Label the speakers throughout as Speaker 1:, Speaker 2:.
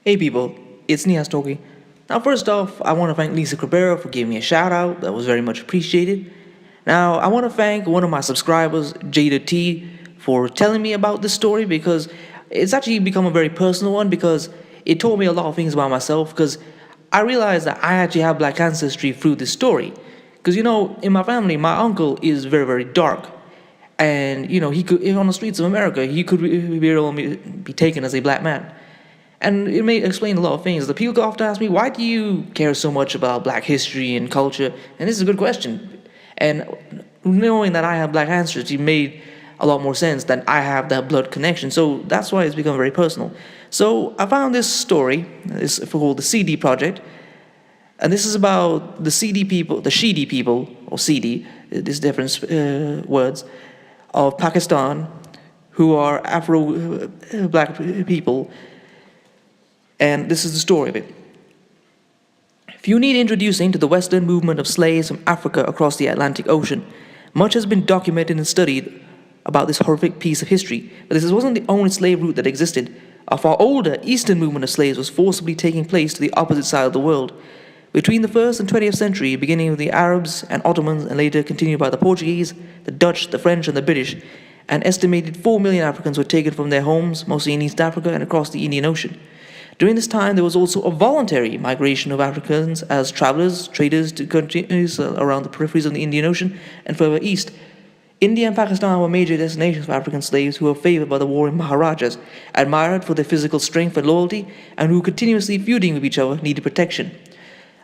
Speaker 1: Hey people, it's Nias talking. Now, first off, I want to thank Lisa Cabrera for giving me a shout out. That was very much appreciated. Now, I want to thank one of my subscribers, Jada T, for telling me about this story because it's actually become a very personal one because it told me a lot of things about myself because I realized that I actually have black ancestry through this story. Because, in my family, my uncle is very, very dark. And, he could, on the streets of America, he could be taken as a black man. And it may explain a lot of things. The people often ask me, why do you care so much about black history and culture? And this is a good question. And knowing that I have black ancestry made a lot more sense that I have that blood connection. So that's why it's become very personal. So I found this story, it's called the Sheedi Project. And this is about the Sheedi people, the Sheedi people, or Sheedi, these different words, of Pakistan, who are Afro-black people. And this is the story of it. Few need introducing to the Western movement of slaves from Africa across the Atlantic Ocean. Much has been documented and studied about this horrific piece of history, but this wasn't the only slave route that existed. A far older Eastern movement of slaves was forcibly taking place to the opposite side of the world. Between the 1st and 20th century, beginning with the Arabs and Ottomans and later continued by the Portuguese, the Dutch, the French, and the British, an estimated 4 million Africans were taken from their homes, mostly in East Africa and across the Indian Ocean. During this time, there was also a voluntary migration of Africans as travelers, traders to countries around the peripheries of the Indian Ocean and further east. India and Pakistan were major destinations for African slaves who were favored by the warring Maharajas, admired for their physical strength and loyalty, and who continuously feuding with each other needed protection.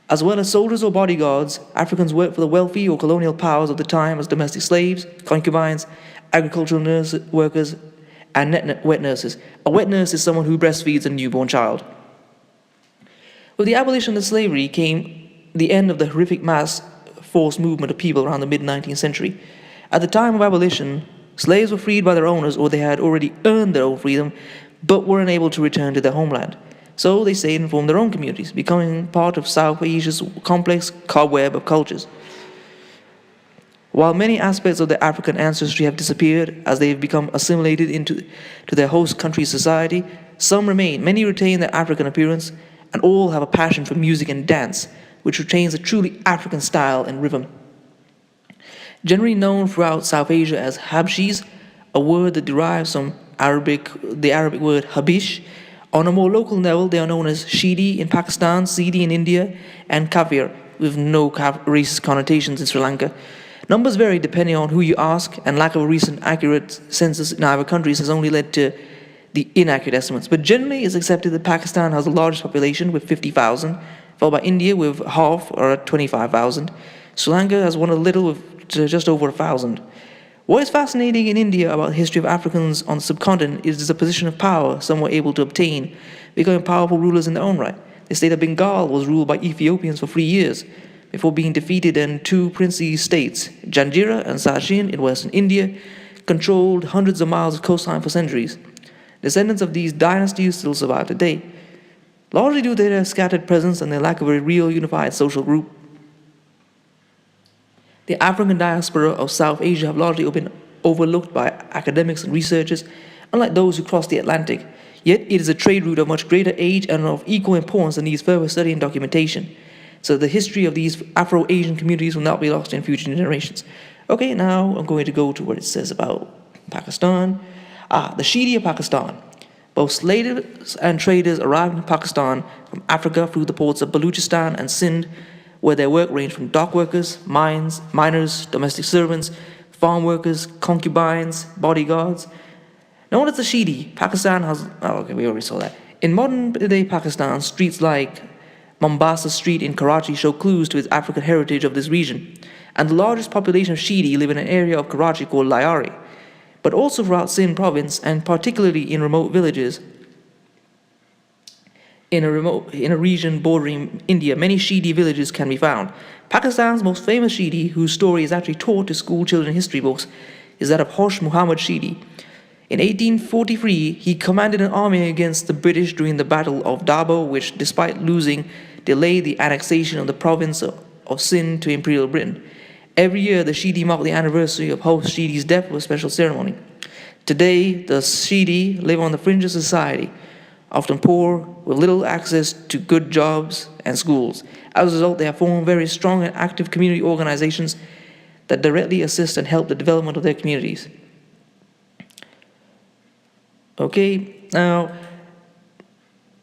Speaker 1: As well as soldiers or bodyguards, Africans worked for the wealthy or colonial powers of the time as domestic slaves, concubines, agricultural workers, and wet nurses. A wet nurse is someone who breastfeeds a newborn child. With the abolition of slavery came the end of the horrific mass forced movement of people around the mid-19th century. At the time of abolition, slaves were freed by their owners or they had already earned their own freedom but were unable to return to their homeland. So they stayed and formed their own communities, becoming part of South Asia's complex cobweb of cultures. While many aspects of their African ancestry have disappeared as they have become assimilated into their host country's society, some remain. Many retain their African appearance, and all have a passion for music and dance, which retains a truly African style and rhythm. Generally known throughout South Asia as Habshis, a word that derives from the Arabic word Habish. On a more local level, they are known as Sheedi in Pakistan, Sheedi in India, and Kafir, with no racist connotations in Sri Lanka. Numbers vary depending on who you ask, and lack of a recent accurate census in either countries has only led to the inaccurate estimates. But generally, it's accepted that Pakistan has the largest population with 50,000, followed by India with half, or 25,000. Sri Lanka has one of the little with just over 1,000. What is fascinating in India about the history of Africans on the subcontinent is the position of power some were able to obtain, becoming powerful rulers in their own right. The state of Bengal was ruled by Ethiopians for 3 years, before being defeated, in two princely states, Janjira and Sachin in western India, controlled hundreds of miles of coastline for centuries. Descendants of these dynasties still survive today, largely due to their scattered presence and their lack of a real unified social group. The African diaspora of South Asia have largely been overlooked by academics and researchers, unlike those who cross the Atlantic. Yet it is a trade route of much greater age and of equal importance that needs further study and documentation. So the history of these Afro-Asian communities will not be lost in future generations. Okay, now I'm going to go to what it says about Pakistan. The Sheedi of Pakistan. Both slaves and traders arrived in Pakistan from Africa through the ports of Baluchistan and Sindh, where their work ranged from dock workers, miners, domestic servants, farm workers, concubines, bodyguards. Known as the Sheedi, Pakistan has... Oh, okay, we already saw that. In modern-day Pakistan, streets like Mombasa Street in Karachi show clues to its African heritage of this region, and the largest population of Sheedi live in an area of Karachi called Lyari, but also throughout Sindh province and particularly in remote villages. In a region bordering India, many Sheedi villages can be found. Pakistan's most famous Sheedi, whose story is actually taught to school children in history books, is that of Hosh Muhammad Sheedi. In 1843, he commanded an army against the British during the Battle of Dabo, which, despite losing, delayed the annexation of the province of Sindh to Imperial Britain. Every year, the Sheedi mark the anniversary of host Sheedi's death with a special ceremony. Today, the Sheedi live on the fringe of society, often poor, with little access to good jobs and schools. As a result, they have formed very strong and active community organizations that directly assist and help the development of their communities. Okay, now,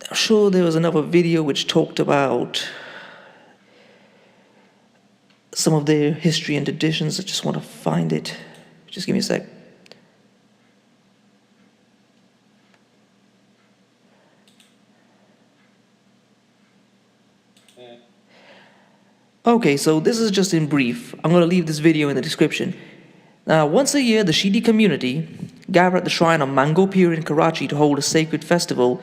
Speaker 1: I'm sure there was another video which talked about some of their history and traditions. I just want to find it. Just give me a sec. Okay, so this is just in brief. I'm going to leave this video in the description. Now, once a year, the Sheedi community gather at the shrine of Mango Pier in Karachi to hold a sacred festival.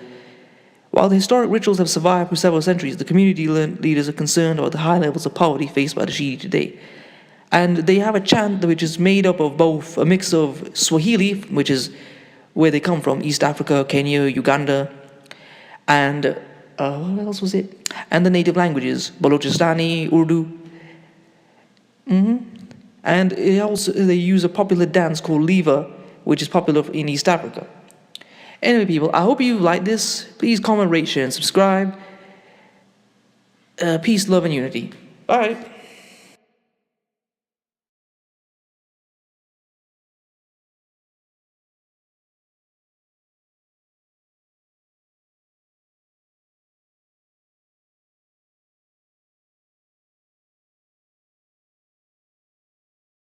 Speaker 1: While the historic rituals have survived for several centuries, the community leaders are concerned about the high levels of poverty faced by the Sheedi today. And they have a chant which is made up of both a mix of Swahili, which is where they come from, East Africa, Kenya, Uganda, and what else was it? And the native languages, Balochistani, Urdu. And they use a popular dance called Leva, which is popular in East Africa. Anyway, people, I hope you like this. Please comment, rate, share, and subscribe. Peace, love, and unity. Bye.